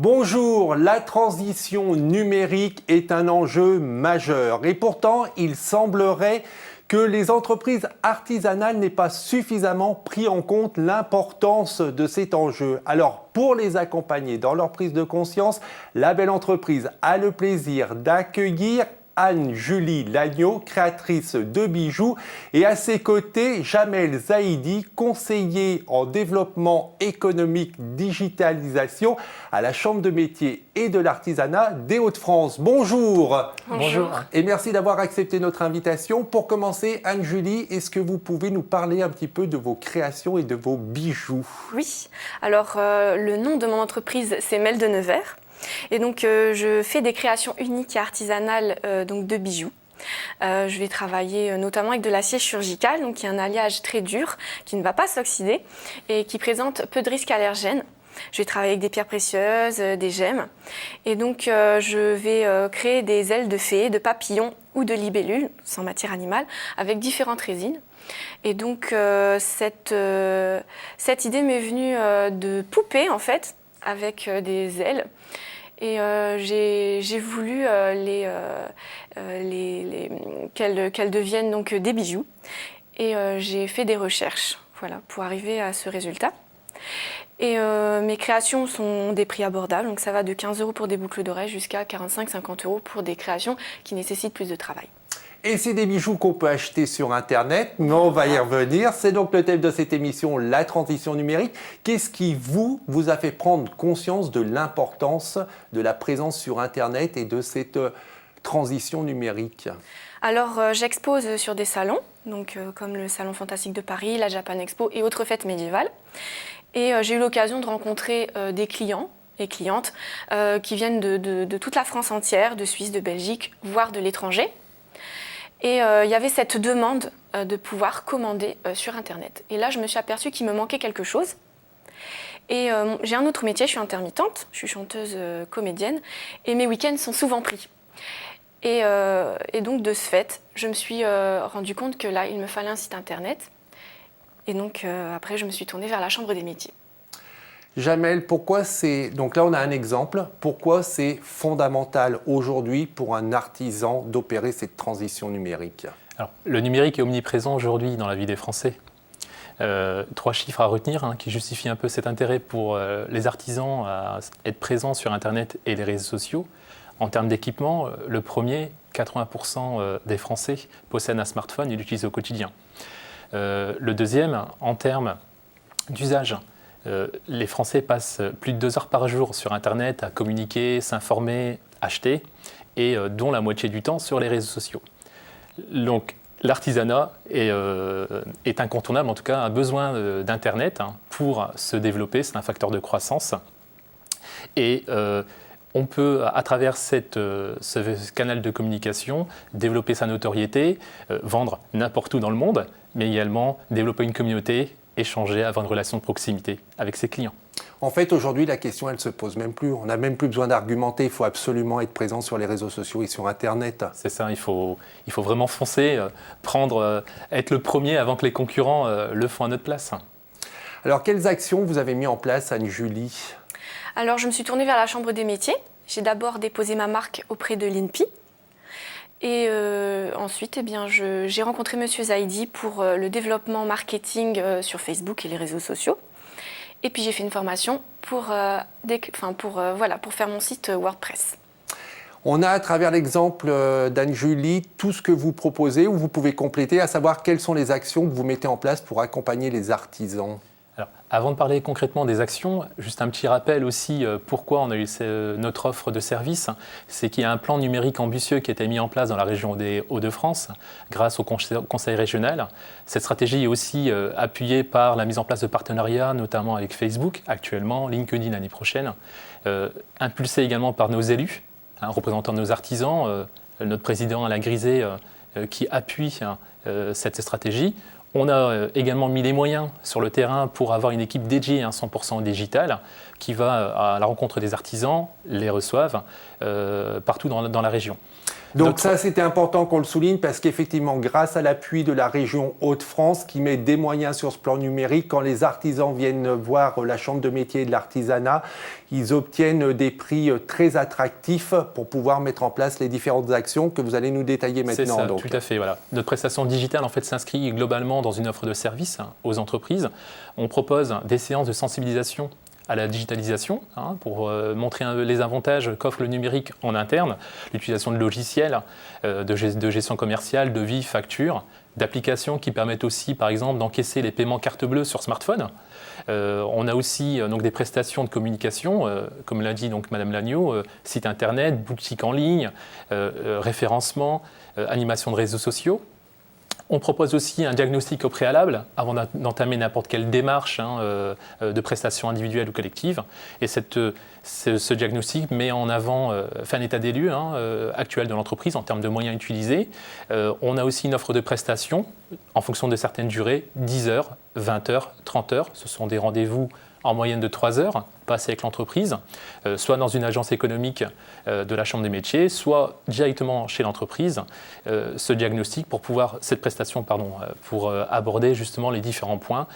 Bonjour, la transition numérique est un enjeu majeur et pourtant il semblerait que les entreprises artisanales n'aient pas suffisamment pris en compte l'importance de cet enjeu. Alors pour les accompagner dans leur prise de conscience, la belle entreprise a le plaisir d'accueillir Anne-Julie Lagneau, créatrice de bijoux, et à ses côtés, Jamel Zaidi, conseiller en développement économique digitalisation à la Chambre de métiers et de l'artisanat des Hauts-de-France. Bonjour. Bonjour. Et merci d'avoir accepté notre invitation. Pour commencer, Anne-Julie, est-ce que vous pouvez nous parler un petit peu de vos créations et de vos bijoux? Oui, alors le nom de mon entreprise, c'est Mel de Nevers. Et donc, je fais des créations uniques et artisanales donc de bijoux. Je vais travailler notamment avec de l'acier chirurgical, donc qui est un alliage très dur, qui ne va pas s'oxyder et qui présente peu de risques allergènes. Je vais travailler avec des pierres précieuses, des gemmes. Et donc, je vais créer des ailes de fée, de papillons ou de libellules, sans matière animale, avec différentes résines. Et donc, cette idée m'est venue de poupées, en fait, avec des ailes. Et j'ai voulu qu'elles deviennent donc des bijoux. Et j'ai fait des recherches pour arriver à ce résultat. Et mes créations sont des prix abordables, donc ça va de 15 € pour des boucles d'oreilles jusqu'à 45-50 € pour des créations qui nécessitent plus de travail. Et c'est des bijoux qu'on peut acheter sur Internet, mais on va y revenir. C'est donc le thème de cette émission, la transition numérique. Qu'est-ce qui vous a fait prendre conscience de l'importance de la présence sur Internet et de cette transition numérique? Alors, j'expose sur des salons, donc, comme le Salon Fantastique de Paris, la Japan Expo et autres fêtes médiévales. Et j'ai eu l'occasion de rencontrer des clients et clientes qui viennent de toute la France entière, de Suisse, de Belgique, voire de l'étranger. Et il y avait cette demande de pouvoir commander sur Internet. Et là, je me suis aperçue qu'il me manquait quelque chose. Et j'ai un autre métier, je suis intermittente, je suis chanteuse comédienne, et mes week-ends sont souvent pris. Et donc, de ce fait, je me suis rendu compte que là, il me fallait un site Internet. Et donc, après, je me suis tournée vers la Chambre des métiers. Jamel, donc là on a un exemple, pourquoi c'est fondamental aujourd'hui pour un artisan d'opérer cette transition numérique? Alors, le numérique est omniprésent aujourd'hui dans la vie des Français. 3 chiffres à retenir qui justifient un peu cet intérêt pour les artisans à être présents sur Internet et les réseaux sociaux. En termes d'équipement, le premier, 80% des Français possèdent un smartphone et l'utilisent au quotidien. Le deuxième, en termes d'usage, les Français passent plus de 2 heures par jour sur Internet à communiquer, s'informer, acheter, et dont la moitié du temps sur les réseaux sociaux. Donc l'artisanat est incontournable, en tout cas a besoin d'Internet pour se développer, c'est un facteur de croissance. Et on peut, à travers ce canal de communication, développer sa notoriété, vendre n'importe où dans le monde, mais également développer une communauté, échanger, avoir une relation de proximité avec ses clients. En fait, aujourd'hui, la question, elle ne se pose même plus. On n'a même plus besoin d'argumenter. Il faut absolument être présent sur les réseaux sociaux et sur Internet. C'est ça, il faut vraiment foncer, être le premier avant que les concurrents le font à notre place. Alors, quelles actions vous avez mis en place, Anne-Julie? Alors, je me suis tournée vers la Chambre des métiers. J'ai d'abord déposé ma marque auprès de l'INPI. Et ensuite, j'ai rencontré M. Zaidi pour le développement marketing sur Facebook et les réseaux sociaux. Et puis j'ai fait une formation pour faire mon site WordPress. On a à travers l'exemple d'Anne-Julie tout ce que vous proposez ou vous pouvez compléter, à savoir quelles sont les actions que vous mettez en place pour accompagner les artisans. Alors, avant de parler concrètement des actions, juste un petit rappel aussi pourquoi on a eu notre offre de service. C'est qu'il y a un plan numérique ambitieux qui a été mis en place dans la région des Hauts-de-France grâce au conseil régional. Cette stratégie est aussi appuyée par la mise en place de partenariats, notamment avec Facebook actuellement, LinkedIn l'année prochaine, impulsée également par nos élus, représentant nos artisans, notre président Alain Griset qui appuie cette stratégie. On a également mis les moyens sur le terrain pour avoir une équipe dédiée 100% digital qui va à la rencontre des artisans, les reçoivent partout dans la région. Donc ça, c'était important qu'on le souligne parce qu'effectivement, grâce à l'appui de la région Hauts-de-France qui met des moyens sur ce plan numérique, quand les artisans viennent voir la Chambre de métier et de l'artisanat, ils obtiennent des prix très attractifs pour pouvoir mettre en place les différentes actions que vous allez nous détailler maintenant. C'est ça, tout à fait. Voilà. Notre prestation digitale en fait, s'inscrit globalement dans une offre de services aux entreprises. On propose des séances de sensibilisation à la digitalisation, pour montrer les avantages qu'offre le numérique en interne, l'utilisation de logiciels, de gestion commerciale, de devis, factures, d'applications qui permettent aussi, par exemple, d'encaisser les paiements carte bleue sur smartphone. On a aussi donc, des prestations de communication, comme l'a dit donc, Madame Lagneau, site internet, boutique en ligne, référencement, animation de réseaux sociaux. On propose aussi un diagnostic au préalable avant d'entamer n'importe quelle démarche de prestation individuelle ou collective. Et ce diagnostic met en avant, fait un état des lieux actuel de l'entreprise en termes de moyens utilisés. On a aussi une offre de prestations en fonction de certaines durées, 10 heures, 20 heures, 30 heures. Ce sont des rendez-vous en moyenne de 3 heures passés avec l'entreprise, soit dans une agence économique de la Chambre des métiers, soit directement chez l'entreprise, ce diagnostic cette prestation pour aborder justement les différents points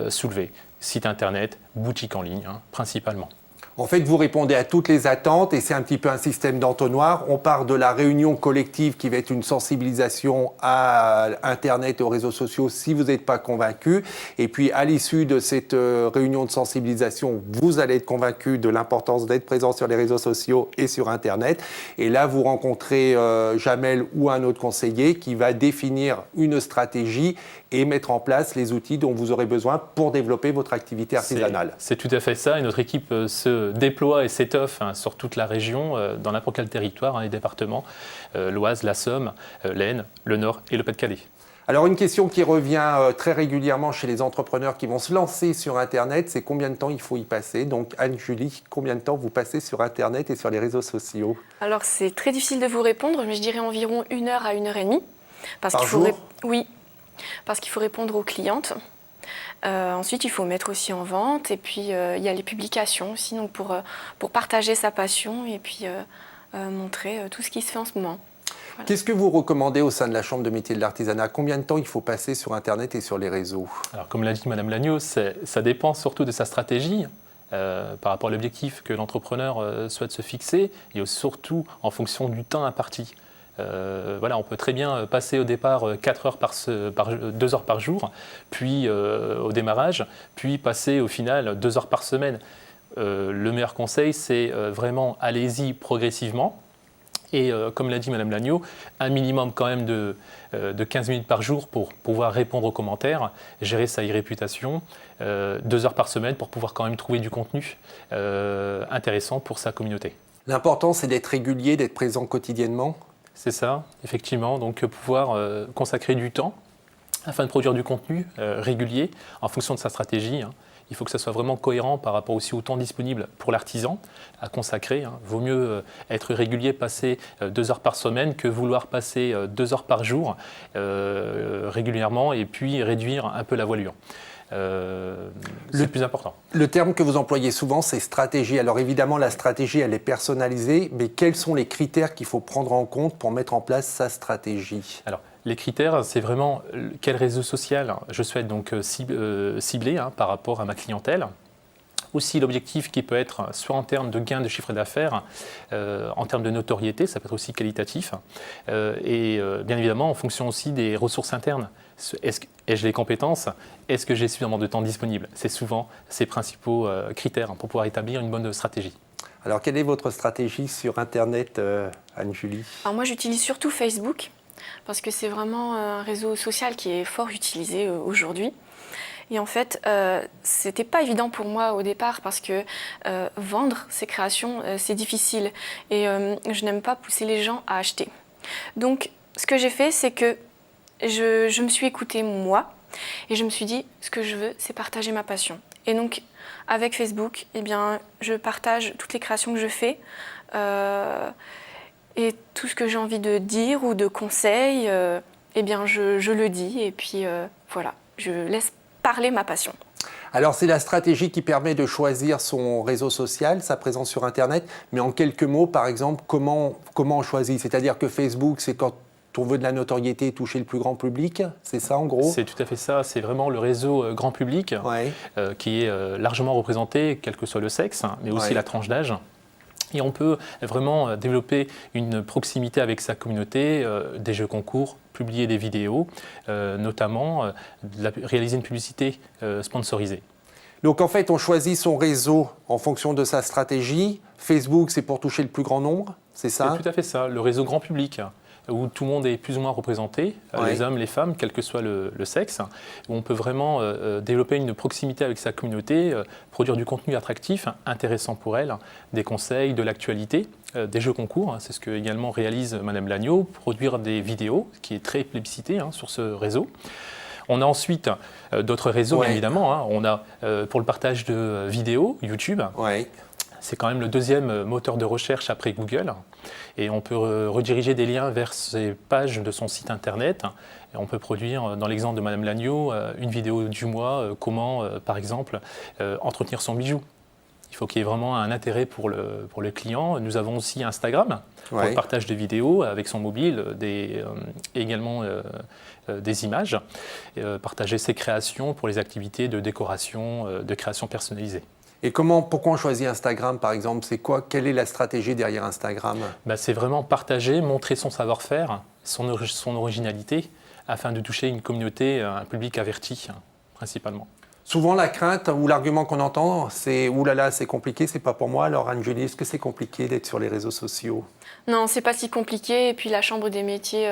soulevés. Site internet, boutique en ligne, principalement. En fait, vous répondez à toutes les attentes et c'est un petit peu un système d'entonnoir. On part de la réunion collective qui va être une sensibilisation à Internet et aux réseaux sociaux si vous n'êtes pas convaincu. Et puis, à l'issue de cette réunion de sensibilisation, vous allez être convaincu de l'importance d'être présent sur les réseaux sociaux et sur Internet. Et là, vous rencontrez Jamel ou un autre conseiller qui va définir une stratégie et mettre en place les outils dont vous aurez besoin pour développer votre activité artisanale. C'est tout à fait ça. Et notre équipe se déploie et s'étoffe sur toute la région, dans n'importe quel territoire, les départements, l'Oise, la Somme, l'Aisne, le Nord et le Pas-de-Calais. Alors une question qui revient très régulièrement chez les entrepreneurs qui vont se lancer sur Internet, c'est combien de temps il faut y passer. Donc Anne-Julie, combien de temps vous passez sur Internet et sur les réseaux sociaux? Alors c'est très difficile de vous répondre, mais je dirais environ 1 heure à 1 heure et demie. Par jour? Oui, parce qu'il faut répondre aux clientes. Ensuite, il faut mettre aussi en vente. Et puis, il y a les publications aussi, donc pour partager sa passion et puis montrer tout ce qui se fait en ce moment. Voilà. Qu'est-ce que vous recommandez au sein de la Chambre de métier de l'artisanat? Combien de temps il faut passer sur Internet et sur les réseaux? Alors, comme l'a dit Madame Lagneau, ça dépend surtout de sa stratégie. Par rapport à l'objectif que l'entrepreneur souhaite se fixer et surtout en fonction du temps imparti. On peut très bien passer au départ 2 heures par jour, puis au démarrage, puis passer au final 2 heures par semaine. Le meilleur conseil, c'est vraiment allez-y progressivement. Et comme l'a dit Madame Lagneau, un minimum quand même de 15 minutes par jour pour pouvoir répondre aux commentaires, gérer sa e-réputation, 2 heures par semaine pour pouvoir quand même trouver du contenu intéressant pour sa communauté. L'important, c'est d'être régulier, d'être présent quotidiennement. C'est ça, effectivement. Donc pouvoir consacrer du temps afin de produire du contenu régulier en fonction de sa stratégie. Il faut que ça soit vraiment cohérent par rapport aussi au temps disponible pour l'artisan à consacrer. Vaut mieux être régulier, passer 2 heures par semaine que vouloir passer 2 heures par jour régulièrement et puis réduire un peu la voilure. C'est le plus important. Le terme que vous employez souvent, c'est stratégie. Alors évidemment, la stratégie, elle est personnalisée, mais quels sont les critères qu'il faut prendre en compte pour mettre en place sa stratégie? Alors, les critères, c'est vraiment quel réseau social je souhaite donc cibler par rapport à ma clientèle. Aussi l'objectif qui peut être soit en termes de gain de chiffre d'affaires, en termes de notoriété, ça peut être aussi qualitatif, et bien évidemment en fonction aussi des ressources internes. Ai-je les compétences? Est-ce que j'ai suffisamment de temps disponible? C'est souvent ces principaux critères pour pouvoir établir une bonne stratégie. Alors quelle est votre stratégie sur Internet, Anne-Julie? Alors moi j'utilise surtout Facebook parce que c'est vraiment un réseau social qui est fort utilisé aujourd'hui. Et en fait, c'était pas évident pour moi au départ parce que vendre ses créations, c'est difficile. Et je n'aime pas pousser les gens à acheter. Donc, ce que j'ai fait, c'est que je me suis écoutée moi et je me suis dit, ce que je veux, c'est partager ma passion. Et donc, avec Facebook, eh bien, je partage toutes les créations que je fais et tout ce que j'ai envie de dire ou de conseils, eh bien, je le dis et puis voilà, je laisse parler ma passion. Alors c'est la stratégie qui permet de choisir son réseau social, sa présence sur Internet, mais en quelques mots, par exemple, comment on choisit? C'est-à-dire que Facebook, c'est quand on veut de la notoriété et toucher le plus grand public, c'est ça en gros? C'est tout à fait ça, c'est vraiment le réseau grand public qui est largement représenté, quel que soit le sexe, mais aussi la tranche d'âge. Et on peut vraiment développer une proximité avec sa communauté, des jeux concours, publier des vidéos, notamment réaliser une publicité sponsorisée. Donc en fait, on choisit son réseau en fonction de sa stratégie. Facebook, c'est pour toucher le plus grand nombre, c'est ça? C'est tout à fait ça, le réseau grand public, où tout le monde est plus ou moins représenté, les hommes, les femmes, quel que soit le sexe, où on peut vraiment développer une proximité avec sa communauté, produire du contenu attractif, intéressant pour elle, des conseils, de l'actualité, des jeux concours, c'est ce que également réalise Madame Lagneau, produire des vidéos, qui est très plébiscité sur ce réseau. On a ensuite d'autres réseaux, évidemment. On a pour le partage de vidéos, YouTube. C'est quand même le deuxième moteur de recherche après Google. Et on peut rediriger des liens vers ces pages de son site internet. Et on peut produire, dans l'exemple de Madame Lagneau, une vidéo du mois, comment, par exemple, entretenir son bijou. Il faut qu'il y ait vraiment un intérêt pour le client. Nous avons aussi Instagram pour le partage de vidéos avec son mobile, également des images. Partager ses créations pour les activités de décoration, de création personnalisée. Et pourquoi on choisit Instagram par exemple? Quelle est la stratégie derrière Instagram? C'est vraiment partager, montrer son savoir-faire, son originalité, afin de toucher une communauté, un public averti, principalement. Souvent la crainte ou l'argument qu'on entend, c'est « Ouh là là, c'est compliqué, c'est pas pour moi ». Alors Anne-Julie, est-ce que c'est compliqué d'être sur les réseaux sociaux? Non, c'est pas si compliqué. Et puis la Chambre des métiers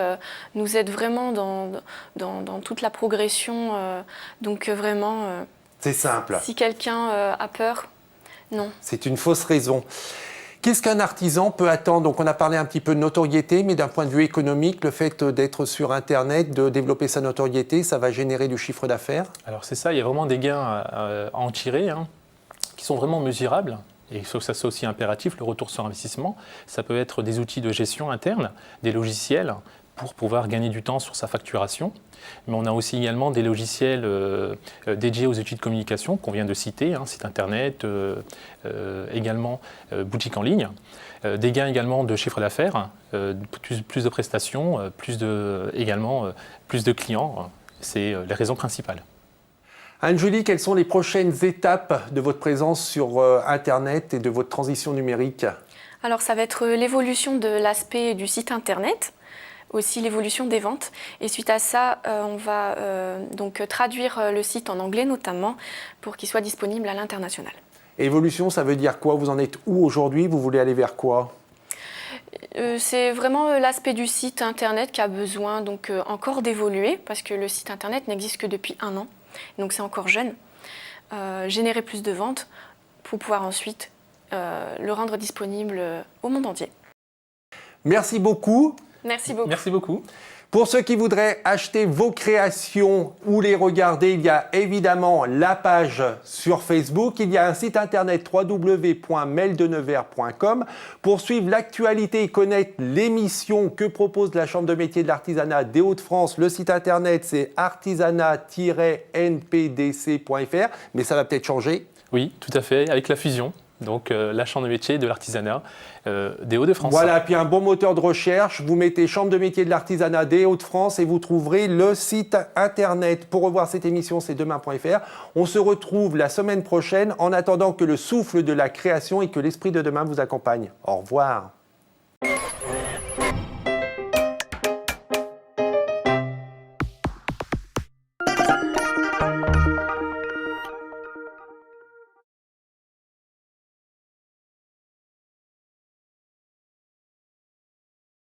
nous aide vraiment dans toute la progression. Donc vraiment... c'est simple. Si quelqu'un a peur, non. C'est une fausse raison. Qu'est-ce qu'un artisan peut attendre? Donc on a parlé un petit peu de notoriété, mais d'un point de vue économique, le fait d'être sur Internet, de développer sa notoriété, ça va générer du chiffre d'affaires? Alors c'est ça, il y a vraiment des gains à en tirer, qui sont vraiment mesurables. Et il faut que ça soit aussi impératif, le retour sur investissement. Ça peut être des outils de gestion interne, des logiciels pour pouvoir gagner du temps sur sa facturation. Mais on a aussi également des logiciels dédiés aux outils de communication qu'on vient de citer, site internet, également boutique en ligne. Des gains également de chiffre d'affaires, plus de prestations, également plus de clients. C'est les raisons principales. Anne-Julie, quelles sont les prochaines étapes de votre présence sur Internet et de votre transition numérique? Alors ça va être l'évolution de l'aspect du site Internet, aussi l'évolution des ventes. Et suite à ça, on va donc traduire le site en anglais notamment pour qu'il soit disponible à l'international. Évolution, ça veut dire quoi? Vous en êtes où aujourd'hui? Vous voulez aller vers quoi? C'est vraiment l'aspect du site Internet qui a besoin donc encore d'évoluer parce que le site Internet n'existe que depuis 1 an. Donc c'est encore jeune. Générer plus de ventes pour pouvoir ensuite le rendre disponible au monde entier. Merci beaucoup. Merci beaucoup. Merci beaucoup. Pour ceux qui voudraient acheter vos créations ou les regarder, il y a évidemment la page sur Facebook. Il y a un site internet www.meldenevers.com. Pour suivre l'actualité et connaître l'émission que propose la Chambre de métier de l'artisanat des Hauts-de-France, le site internet c'est artisanat-npdc.fr. Mais ça va peut-être changer. Oui, tout à fait, avec la fusion. Donc la Chambre de métier de l'artisanat des Hauts-de-France. Voilà, puis un bon moteur de recherche, vous mettez Chambre de métier de l'artisanat des Hauts-de-France et vous trouverez le site internet. Pour revoir cette émission, c'est demain.fr. On se retrouve la semaine prochaine en attendant que le souffle de la création et que l'esprit de demain vous accompagne. Au revoir.